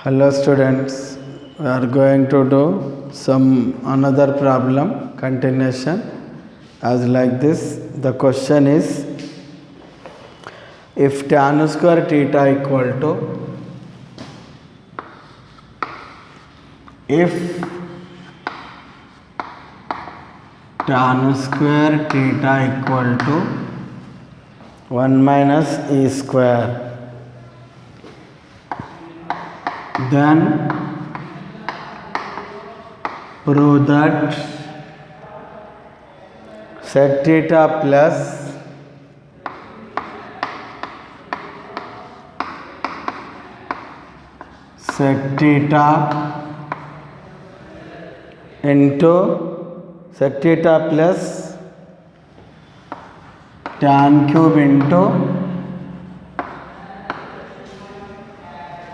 Hello students, we are going to do some another problem continuation as like this. The question is, if tan square theta equal to, if tan square theta equal to 1 minus e square, then prove that sec theta plus sec theta into sec theta plus tan cube into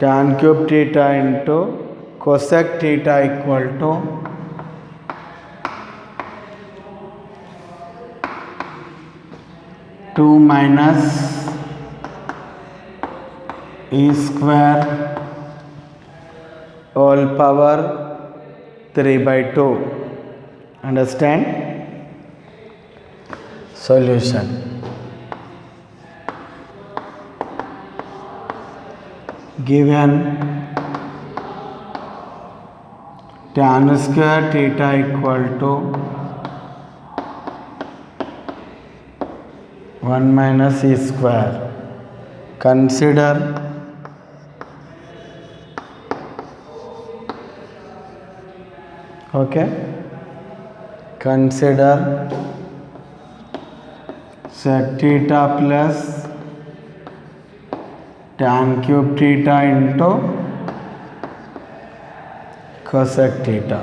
tan cube theta into cosec theta equal to 2 minus e square all power 3/2. Understand? Solution. Given tan square theta equal to 1 minus e square, consider consider sec theta plus tan cube theta into cosec theta.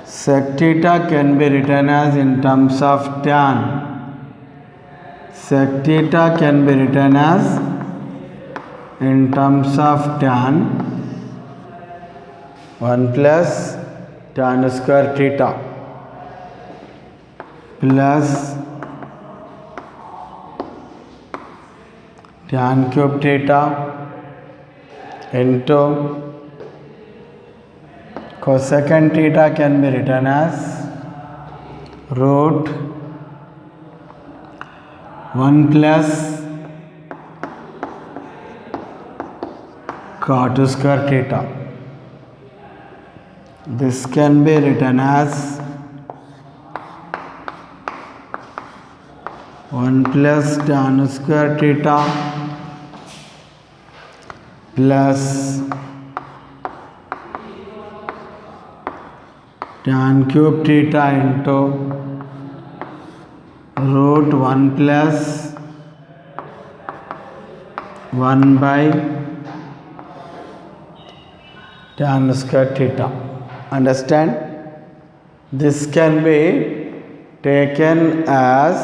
Sec theta can be written as in terms of tan. Sec theta can be written as in terms of tan 1 plus tan square theta plus tan cube theta into cosecant theta can be written as root 1 plus cot square theta. This can be written as 1 plus tan square theta plus tan cube theta into root 1 plus 1 by tan square theta. Understand? This can be taken as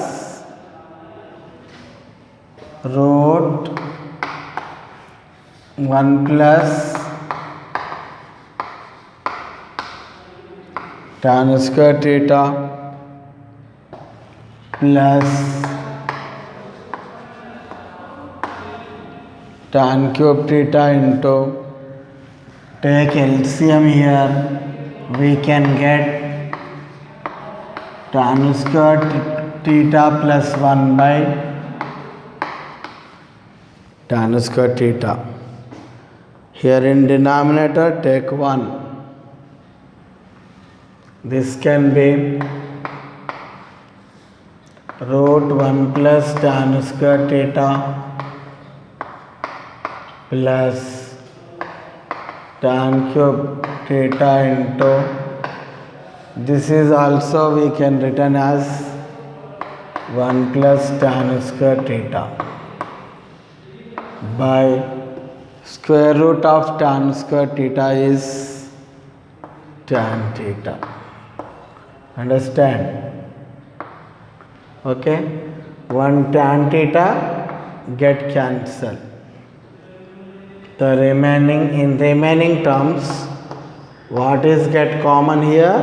root 1 plus tan square theta plus tan cube theta into, take LCM here, we can get tan square theta plus 1 by tan square theta. Here in denominator take 1. This can be root 1 plus tan square theta plus tan cube theta into, this is also we can written as 1 plus tan square theta by square root of tan square theta is tan theta. Understand? Okay, 1 tan theta get cancelled. The remaining terms, what is get common here?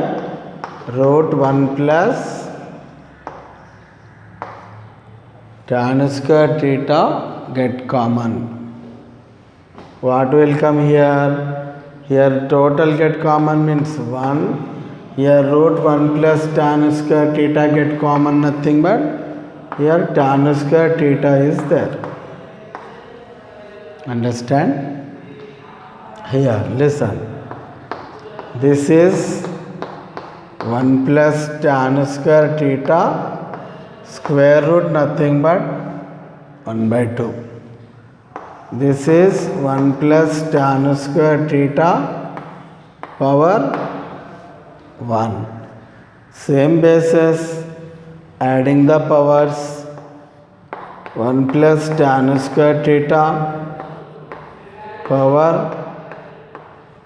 Root 1 plus tan square theta get common. What will come here? Here total get common means 1. Here root 1 plus tan square theta get common, nothing but here tan square theta is there. Understand? Here listen. This is 1 plus tan square theta square root nothing but 1 by 2. This is 1 plus tan square theta power 1. Same basis, adding the powers. 1 plus tan square theta power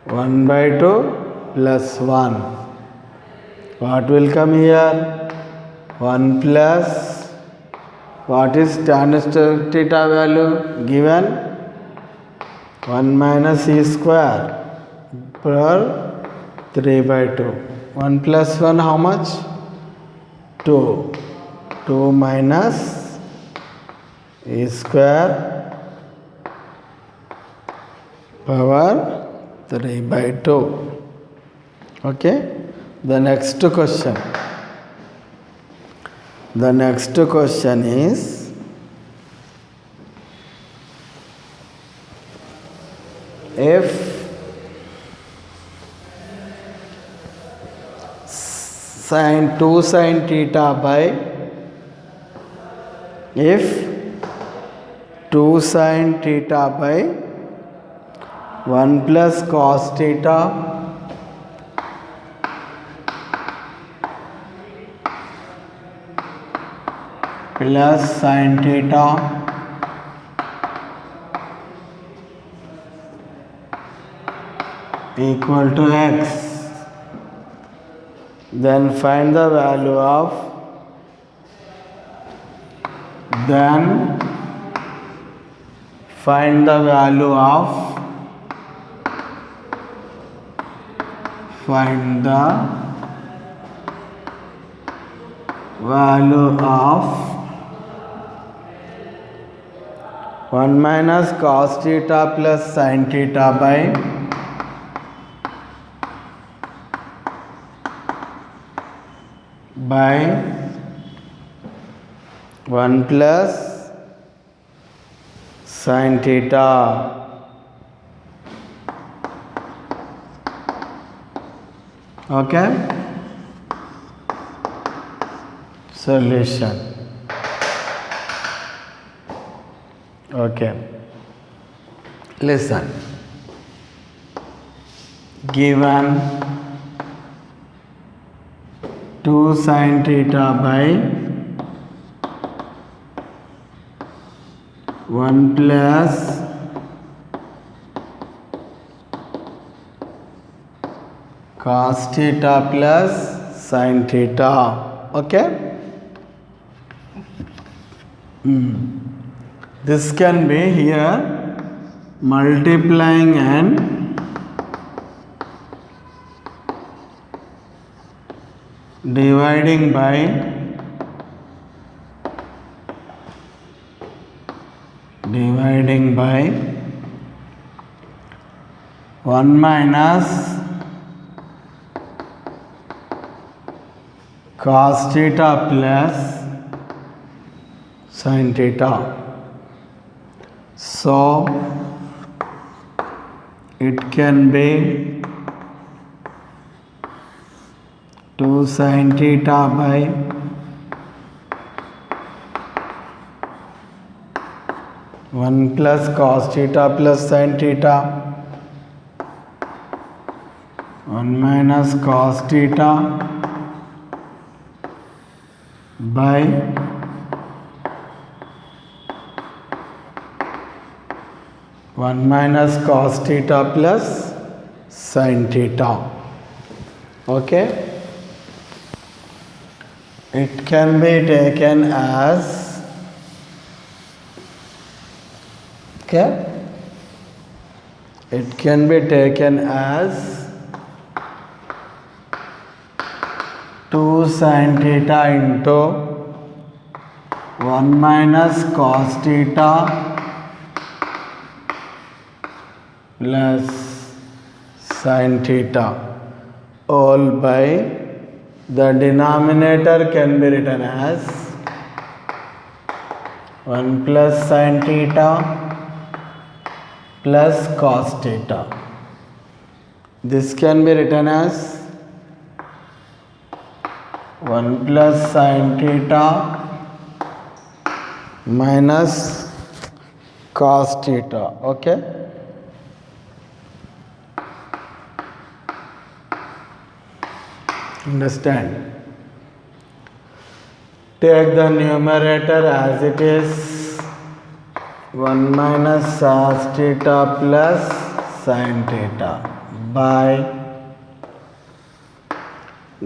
1 by 2 plus 1. What will come here? 1 plus, what is tan theta value given? 1 minus e square per 3 by 2. 1 plus 1 how much? 2. 2 minus e square power 3 by 2. Okay. The next question. The next question is if sin 2 sin theta by, if 2 sin theta by 1 plus cos theta plus sin theta equal to x, then find the value of, then find the value of, find the value of 1 minus cos theta plus sin theta by 1 plus sin theta. Okay. Solution. Okay. Listen. Given 2 sin theta by 1 plus cos theta plus sin theta. Okay. This can be here multiplying and dividing by dividing by 1 minus cos theta plus sin theta. So it can be 2 sin theta by 1 plus cos theta plus sin theta, 1 minus cos theta by 1 minus cos theta plus sin theta. Okay. It can be taken as, okay, it can be taken as 2 sin theta into 1 minus cos theta plus sin theta all by the denominator can be written as 1 plus sin theta plus cos theta. This can be written as 1 plus sin theta minus cos theta. Okay. Understand? Take the numerator as it is 1 minus cos theta plus sin theta by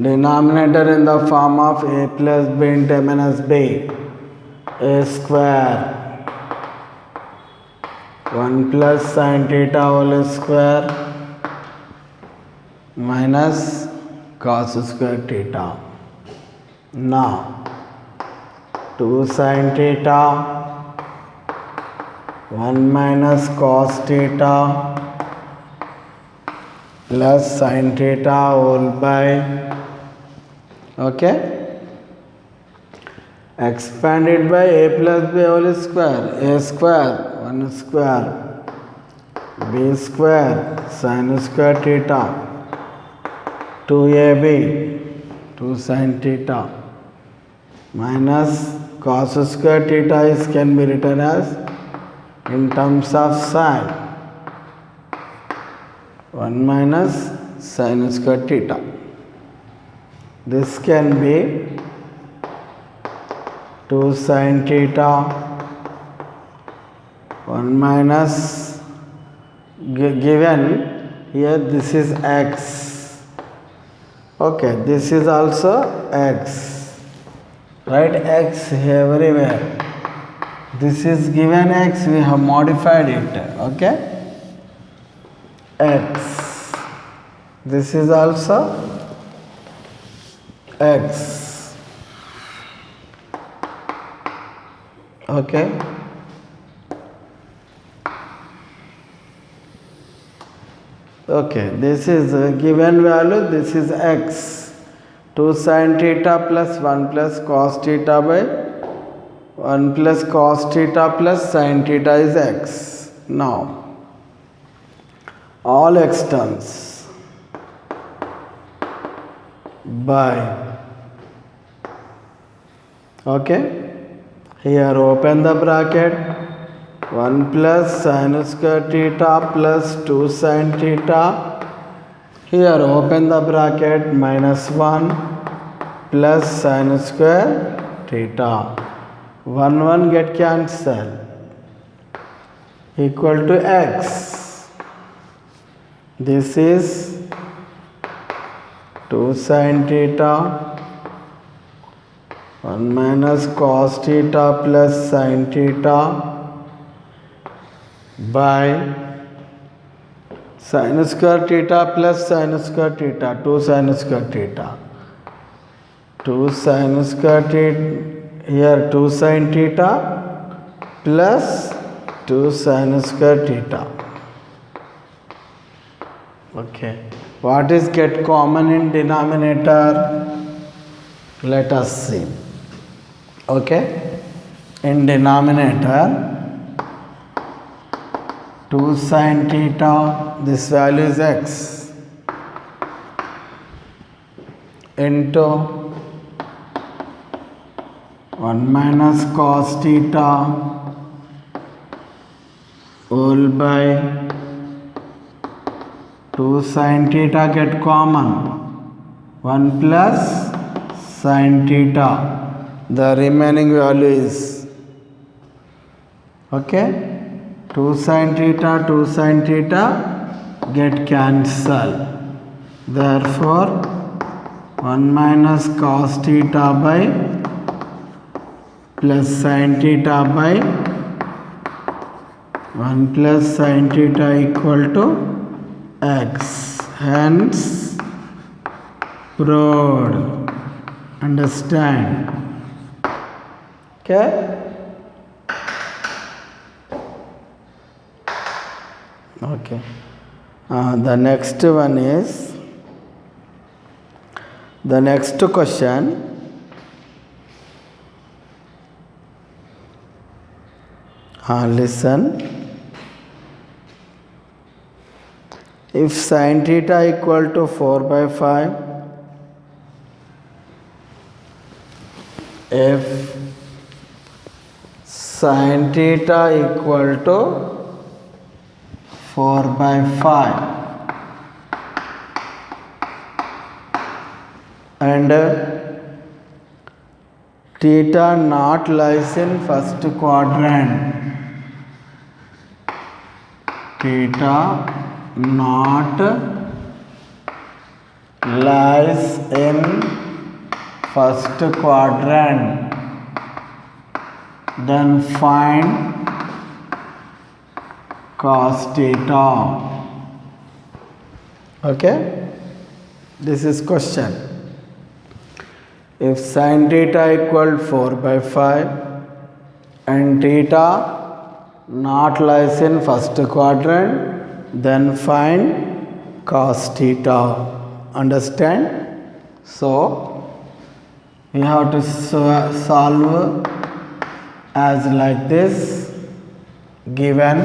denominator in the form of a plus b into a minus b, a square 1 plus sin theta whole square minus cos square theta. Now 2 sin theta 1 minus cos theta plus sin theta whole by, okay, expanded by a plus b whole square, a square 1 square b square sin square theta 2ab 2 sin theta minus cos square theta is can be written as in terms of sin 1 minus sin square theta. This can be 2 sin theta 1 minus given here this is x. Okay, this is also x. Write x everywhere. This is given x, we have modified it. Okay, x. This is also x. Okay. Okay, this is a given value, this is x. 2 sin theta plus 1 plus cos theta by 1 plus cos theta plus sin theta is x. Now, all x terms by, okay, here open the bracket 1 plus sin square theta plus 2 sin theta, here open the bracket minus 1 plus sin square theta, 1 get cancelled equal to x. This is 2 sin theta 1 minus cos theta plus sin theta by sin square theta plus sin square theta 2 sin square theta 2 sin square theta, here 2 sin theta plus 2 sin square theta. Okay, what is get common in denominator? Let us see. Okay, in denominator 2 sin theta, this value is x, into 1 minus cos theta whole by 2 sin theta get common 1 plus sin theta, the remaining value is, okay, 2 sin theta get cancelled, therefore 1 minus cos theta by plus sin theta by 1 plus sin theta equal to x, hence proved. Understand? Okay. Okay. The next one is the next question. Listen. If sin theta equal to 4 by 5, if sin theta equal to 4 by 5 and theta not lies in first quadrant, theta not lies in first quadrant, then find cos theta. Okay, this is question. If sin theta equal 4 by 5 and theta not lies in first quadrant, then find cos theta. Understand? So we have to solve as like this. Given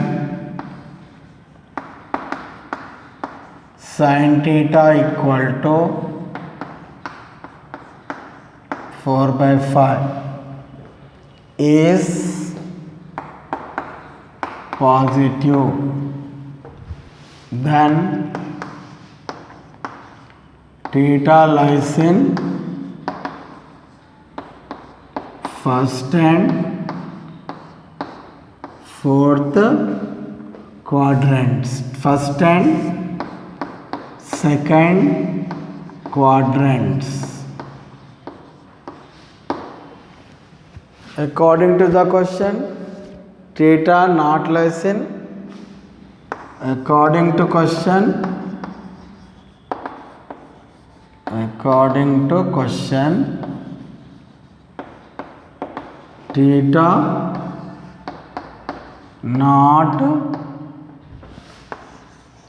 sin theta equal to 4 by 5 is positive, then theta lies in first and fourth quadrants, first and second quadrants. According to the question, theta not lies in, according to question, theta not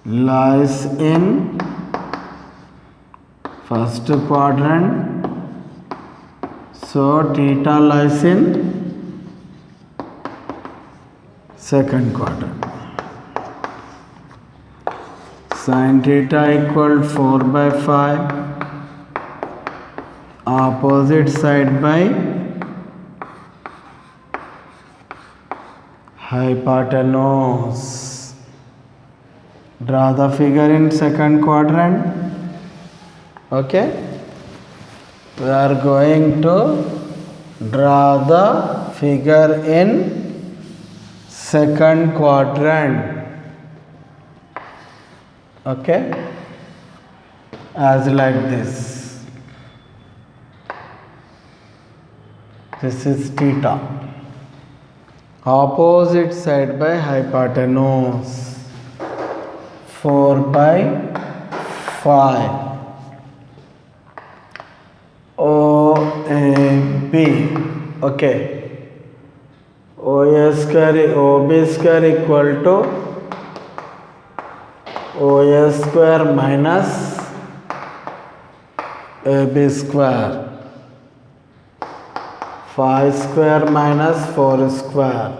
lies in first quadrant, so theta lies in second quadrant. Sin theta equal 4 by 5, opposite side by hypotenuse. Draw the figure in second quadrant. Okay, we are going to draw the figure in second quadrant. Okay, as like this. This is theta. Opposite side by hypotenuse. 4 by 5. OAB. Okay. OA square, OB square equal to OA square minus AB square. 5 square minus 4 square.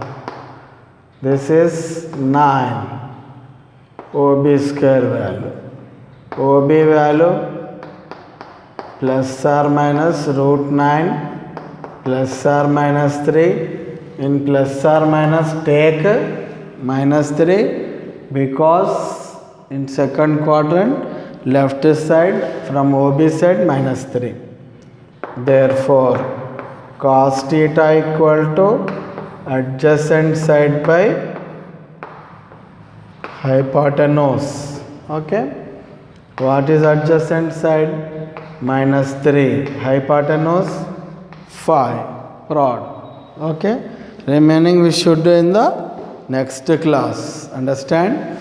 This is 9. OB square value. OB value plus or minus root 9 plus or minus 3. In plus or minus take minus 3 because in second quadrant left side from OB side minus 3. Therefore, cos theta equal to adjacent side by hypotenuse. Okay. What is adjacent side? Minus 3. Hypotenuse 5. Prod. Okay. Remaining we should do in the next class. Understand?